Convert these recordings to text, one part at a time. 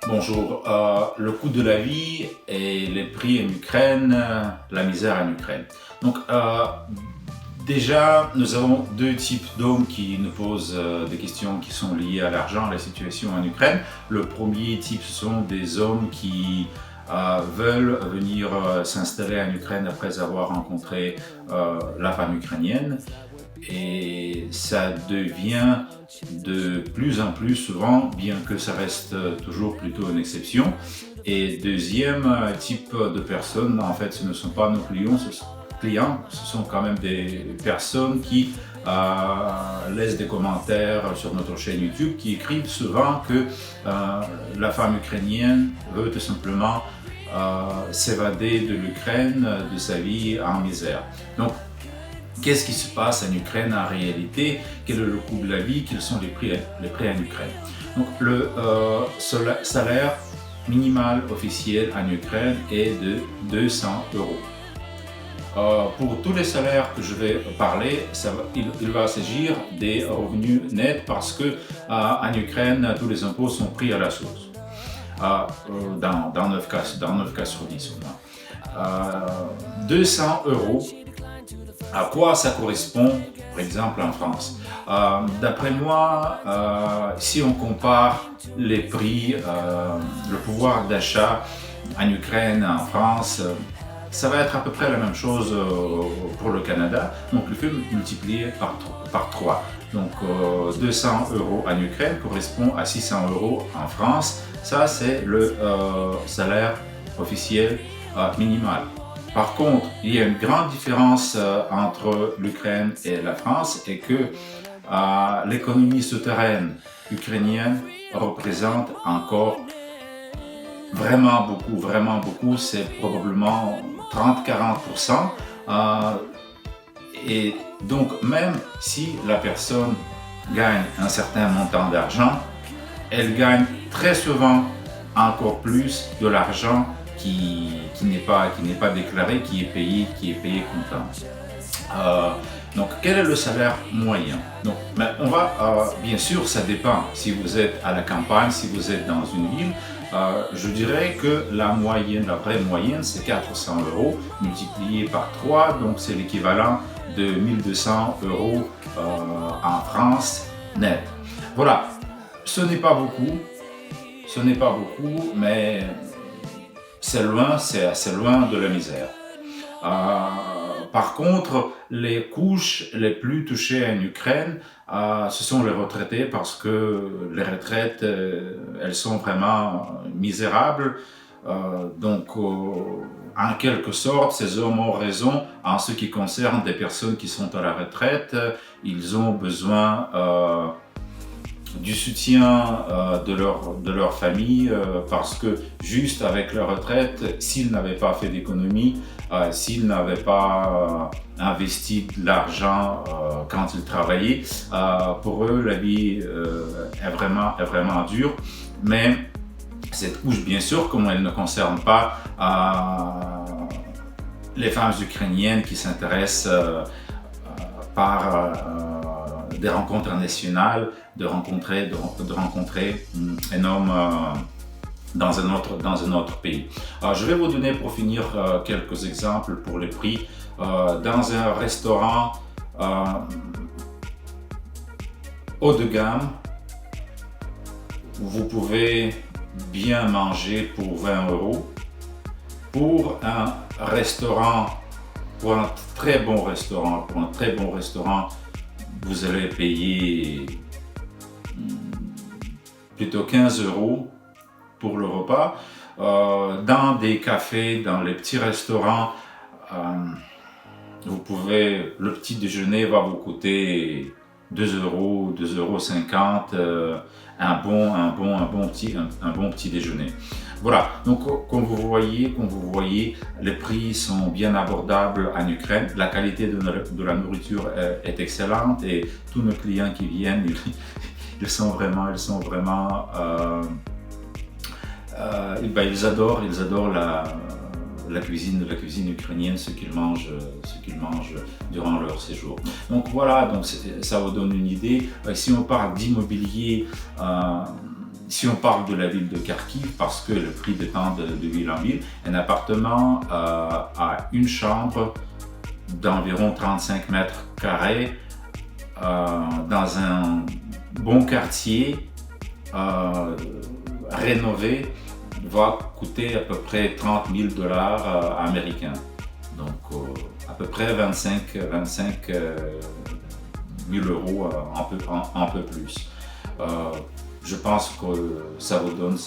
Bonjour, le coût de la vie et les prix en Ukraine, la misère en Ukraine. Donc déjà, nous avons deux types d'hommes qui nous posent des questions qui sont liées à l'argent, à la situation en Ukraine. Le premier type, ce sont des hommes qui veulent venir s'installer en Ukraine après avoir rencontré la femme ukrainienne. Et ça devient de plus en plus souvent, bien que ça reste toujours plutôt une exception. Et deuxième type de personnes, en fait, ce ne sont pas nos clients, ce sont quand même des personnes qui laissent des commentaires sur notre chaîne YouTube, qui écrivent souvent que la femme ukrainienne veut tout simplement s'évader de l'Ukraine, de sa vie en misère. Donc, qu'est-ce qui se passe en Ukraine en réalité? Quel est le coût de la vie? Quels sont les prix en Ukraine? Donc, le salaire minimal officiel en Ukraine est de 200 €. Pour tous les salaires que je vais parler, il va s'agir des revenus nets parce que en Ukraine, tous les impôts sont pris à la source. Dans 9 cas sur 10 au moins. 200 €. À quoi ça correspond, par exemple, en France? D'après moi, si on compare les prix, le pouvoir d'achat en Ukraine, en France, ça va être à peu près la même chose pour le Canada. Donc, le fait multiplié par 3. Donc, 200 € en Ukraine correspond à 600 € en France. Ça, c'est le salaire officiel minimal. Par contre, il y a une grande différence entre l'Ukraine et la France et que l'économie souterraine ukrainienne représente encore vraiment beaucoup, c'est probablement 30-40%. Et donc, même si la personne gagne un certain montant d'argent, elle gagne très souvent encore plus de l'argent qui n'est pas déclaré, qui est payé comptant. Donc, quel est le salaire moyen? Donc, on va, bien sûr, ça dépend. Si vous êtes à la campagne, si vous êtes dans une ville, je dirais que la vraie moyenne, c'est 400 € multiplié par 3, donc c'est l'équivalent de 1200 € en France net. Voilà, ce n'est pas beaucoup, mais c'est assez loin de la misère. Par contre, les couches les plus touchées en Ukraine, ce sont les retraités parce que les retraites, elles sont vraiment misérables. Donc, en quelque sorte, ces hommes ont raison en ce qui concerne des personnes qui sont à la retraite. Ils ont besoin du soutien de leur famille parce que juste avec leur retraite, s'ils n'avaient pas fait d'économie, s'ils n'avaient pas investi de l'argent quand ils travaillaient, pour eux la vie est vraiment dure. Mais cette couche, bien sûr, comme elle ne concerne pas les femmes ukrainiennes qui s'intéressent par des rencontres nationales, de rencontrer un homme dans un autre pays. Je vais vous donner pour finir quelques exemples pour les prix. Dans un restaurant haut de gamme, vous pouvez bien manger pour 20 €. Pour un très bon restaurant, vous allez payer plutôt 15 € pour le repas. Dans des cafés, dans les petits restaurants, le petit déjeuner va vous coûter 2 €, 2,50 €, un bon petit déjeuner. Voilà, donc comme vous voyez, les prix sont bien abordables en Ukraine. La qualité de la nourriture est excellente et tous nos clients qui viennent, ils sont vraiment Ils adorent la cuisine ukrainienne, ce qu'ils mangent durant leur séjour. Donc voilà, donc ça vous donne une idée. Si on parle d'immobilier, si on parle de la ville de Kharkiv, parce que le prix dépend de ville en ville, un appartement à une chambre d'environ 35 mètres carrés dans un bon quartier rénové va coûter à peu près 30 000 dollars américains. Donc à peu près 25 000 euros, un peu plus. Je pense que ça vous donne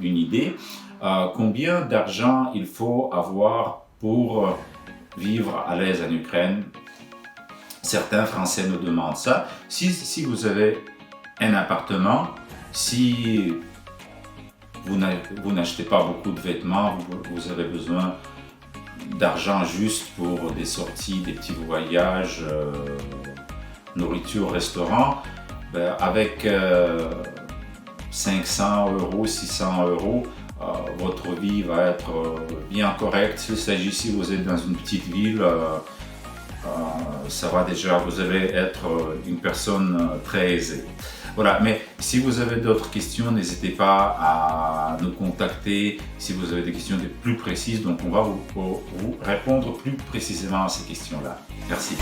une idée. Combien d'argent il faut avoir pour vivre à l'aise en Ukraine? Certains Français nous demandent ça. Si vous avez un appartement, si vous n'achetez pas beaucoup de vêtements, vous avez besoin d'argent juste pour des sorties, des petits voyages, nourriture, restaurant, avec 500 euros, 600 euros, votre vie va être bien correcte. S'il s'agit, si vous êtes dans une petite ville, ça va déjà, vous allez être une personne très aisée. Voilà, mais si vous avez d'autres questions, n'hésitez pas à nous contacter si vous avez des questions plus précises. Donc on va vous répondre plus précisément à ces questions-là. Merci.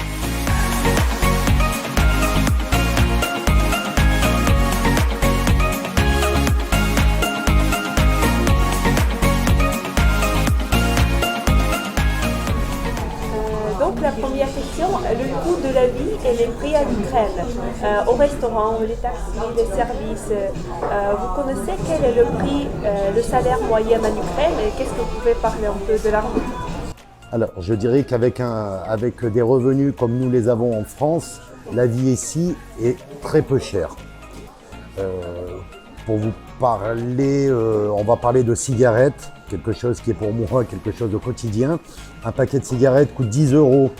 Donc la première question, le coût de la vie et les prix en Ukraine, au restaurant, les taxis, les services. Vous connaissez quel est le prix, le salaire moyen en Ukraine et qu'est-ce que vous pouvez parler un peu de la route? Alors, je dirais qu'avec avec des revenus comme nous les avons en France, la vie ici est très peu chère. Pour vous parler, on va parler de cigarettes, quelque chose qui est pour moi quelque chose de quotidien. Un paquet de cigarettes coûte 10 €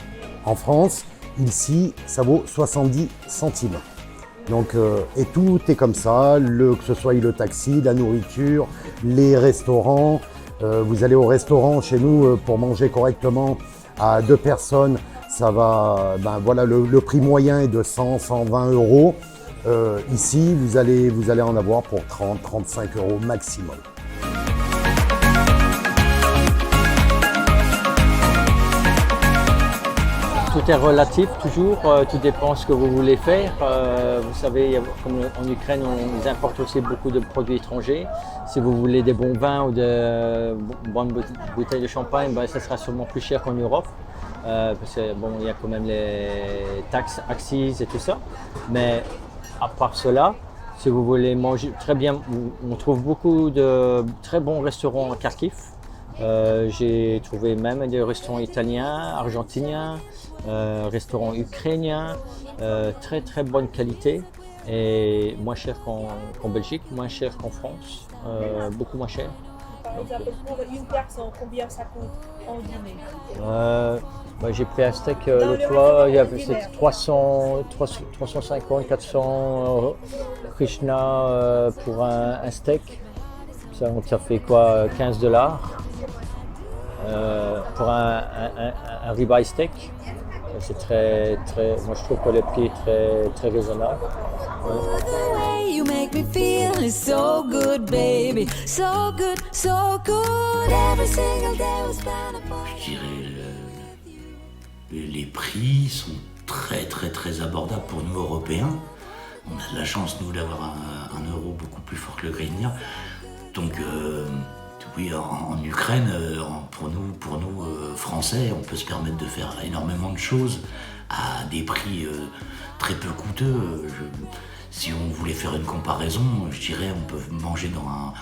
en France, ici ça vaut 70 centimes. Donc, et tout est comme ça, que ce soit le taxi, la nourriture, les restaurants. Vous allez au restaurant chez nous pour manger correctement à 2 personnes, ça va, voilà, le prix moyen est de 100-120 €. Ici, vous allez en avoir pour 30-35 € maximum. Tout est relatif toujours, tout dépend ce que vous voulez faire. Vous savez, comme en Ukraine, on importe aussi beaucoup de produits étrangers. Si vous voulez des bons vins ou de bonnes bouteilles de champagne, ça sera sûrement plus cher qu'en Europe. Parce que bon, il y a quand même les taxes, accises et tout ça. Mais à part cela, si vous voulez manger très bien, on trouve beaucoup de très bons restaurants à Kharkiv. J'ai trouvé même des restaurants italiens, argentiniens, restaurants ukrainiens, très très bonne qualité et moins cher qu'en Belgique, moins cher qu'en France, beaucoup moins cher. Par exemple, pour une personne, combien ça coûte en dîner? J'ai pris un steak l'autre fois, il y avait 350, 400 Krishna pour un steak. Ça fait quoi, 15 $. Pour un ribeye steak, c'est très, moi je trouve que le prix est très, très raisonnable. Je dirais les prix sont très très très abordables pour nous Européens. On a de la chance nous d'avoir un euro beaucoup plus fort que le hryvnia. Donc oui, en Ukraine, pour nous Français, on peut se permettre de faire énormément de choses à des prix très peu coûteux. Si on voulait faire une comparaison, je dirais on peut manger dans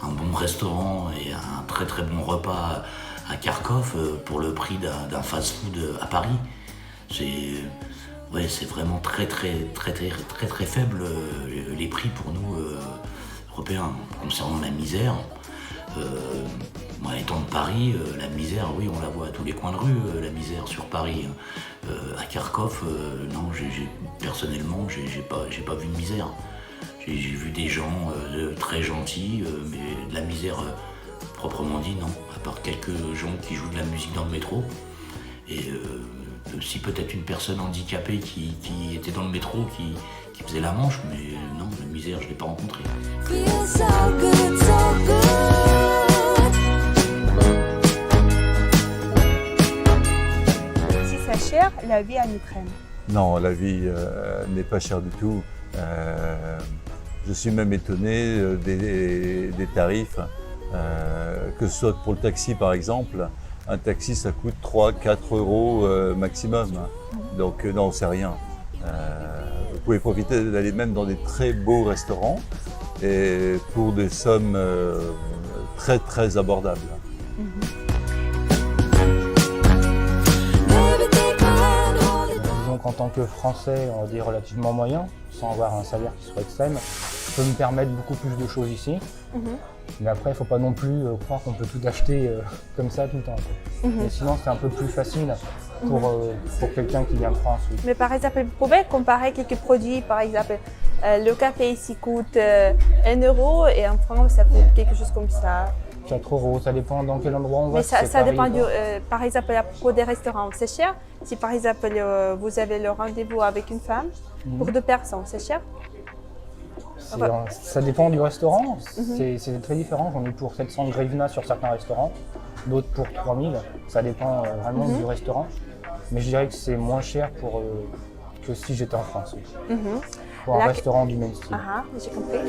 un bon restaurant et un très très bon repas à Kharkov pour le prix d'un fast-food à Paris. C'est vraiment très faible les prix pour nous Européens. Concernant la misère, moi étant de Paris, la misère, oui, on la voit à tous les coins de rue, la misère sur Paris. À Kharkov, non, personnellement, j'ai pas vu de misère. J'ai vu des gens très gentils, mais de la misère proprement dit, non. À part quelques gens qui jouent de la musique dans le métro. Et aussi peut-être une personne handicapée qui était dans le métro, qui faisait la manche, mais non, la misère, je ne l'ai pas rencontrée. Si c'est cher, la vie en Ukraine? Non, la vie n'est pas chère du tout. Je suis même étonné des tarifs, que ce soit pour le taxi par exemple. Un taxi, ça coûte 3-4 euros maximum. Donc non, c'est rien. Vous pouvez profiter d'aller même dans des très beaux restaurants et pour des sommes très très abordables. Disons qu'en tant que Français, on va dire relativement moyen, sans avoir un salaire qui soit extrême, je peux me permettre beaucoup plus de choses ici. Mais après, il ne faut pas non plus croire qu'on peut tout acheter comme ça tout le temps. Mais sinon, c'est un peu plus facile pour quelqu'un qui vient de France. Oui. Mais par exemple, vous pouvez comparer quelques produits. Par exemple, le café ici coûte 1 euro et en France, ça coûte quelque chose comme ça. 4 euros, ça dépend dans quel endroit on va. Mais si ça dépend Paris, par exemple, à propos des restaurants, c'est cher. Si par exemple, vous avez le rendez-vous avec une femme, pour 2 personnes, c'est cher? Ça dépend du restaurant, c'est très différent. J'en ai pour 700 hryvnias sur certains restaurants, d'autres pour 3000. Ça dépend vraiment du restaurant. Mais je dirais que c'est moins cher que si j'étais en France. Pour un restaurant du même style. J'ai compris.